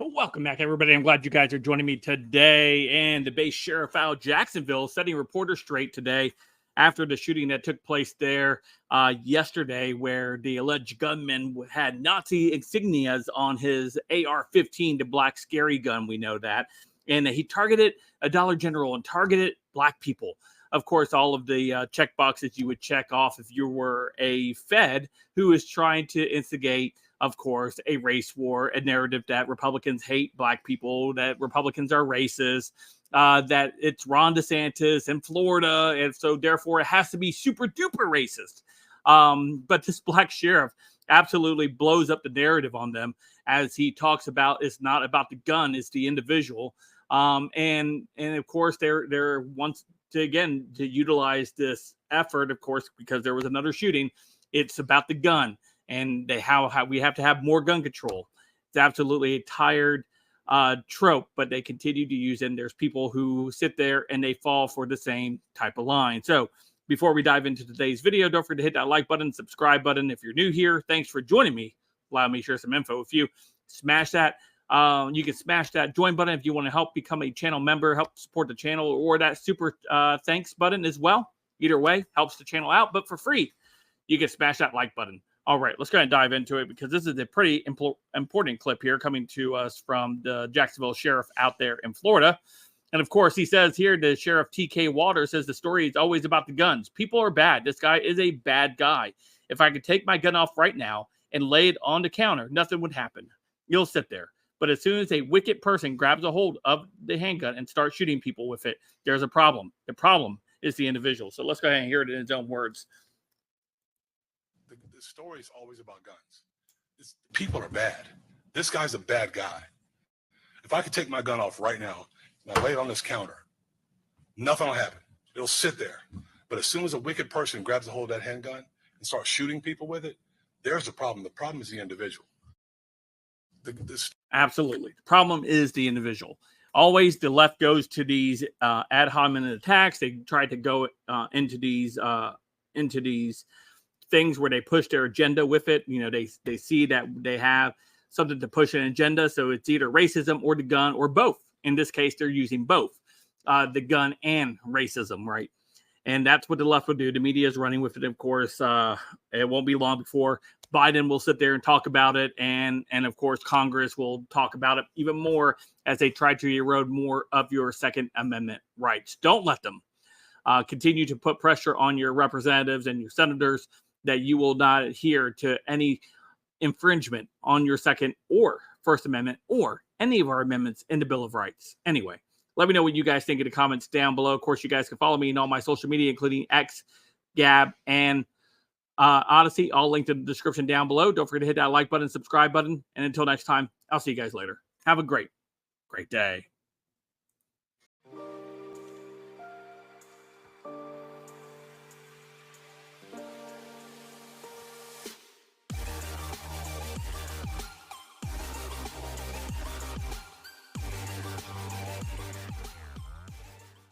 Well, welcome back, everybody. I'm glad you guys are joining me today. And the base sheriff out of Jacksonville setting reporters straight today after the shooting that took place there yesterday, where the alleged gunman had Nazi insignias on his AR-15, the black scary gun. We know that. And he targeted a Dollar General and targeted black people. Of course, all of the check boxes you would check off if you were a Fed who is trying to instigate, of course, a race war, a narrative that Republicans hate black people, that Republicans are racist, that it's Ron DeSantis in Florida, and so therefore it has to be super duper racist. But this black sheriff absolutely blows up the narrative on them as he talks about it's not about the gun, it's the individual. And of course, they're wants to again to utilize this effort, of course, because there was another shooting. It's about the gun. And how we have to have more gun control. It's absolutely a tired trope, but they continue to use it. And there's people who sit there and they fall for the same type of line. So before we dive into today's video, don't forget to hit that like button, subscribe button. If you're new here, thanks for joining me. Allow me to share some info with you. Smash that. You can smash that join button if you want to help become a channel member, help support the channel, or that super thanks button as well. Either way, helps the channel out, but for free, you can smash that like button. All right, let's go ahead and dive into it because this is a pretty important clip here coming to us from the Jacksonville sheriff out there in Florida. And of course, he says here, the sheriff T.K. Walters says the story is always about the guns. People are bad. This guy is a bad guy. If I could take my gun off right now and lay it on the counter, nothing would happen. You'll sit there. But as soon as a wicked person grabs a hold of the handgun and starts shooting people with it, there's a problem. The problem is the individual. So let's go ahead and hear it in his own words. The story is always about guns. People are bad. This guy's a bad guy. If I could take my gun off right now and I lay it on this counter, nothing will happen. It'll sit there. But as soon as a wicked person grabs a hold of that handgun and starts shooting people with it, there's the problem. The problem is the individual. Absolutely. The problem is the individual. Always the left goes to these ad hominem attacks. They try to go into these things where they push their agenda with it. You know, they see that they have something to push an agenda. So it's either racism or the gun or both. In this case, they're using both the gun and racism, right? And that's what the left will do. The media is running with it, of course. It won't be long before Biden will sit there and talk about it. And of course, Congress will talk about it even more as they try to erode more of your Second Amendment rights. Don't let them continue to put pressure on your representatives and your senators that you will not adhere to any infringement on your Second or First Amendment or any of our amendments in the Bill of Rights. Anyway, let me know what you guys think in the comments down below. Of course, you guys can follow me in all my social media, including X, Gab, and Odysee, all linked in the description down below. Don't forget to hit that like button, subscribe button. And until next time, I'll see you guys later. Have a great day.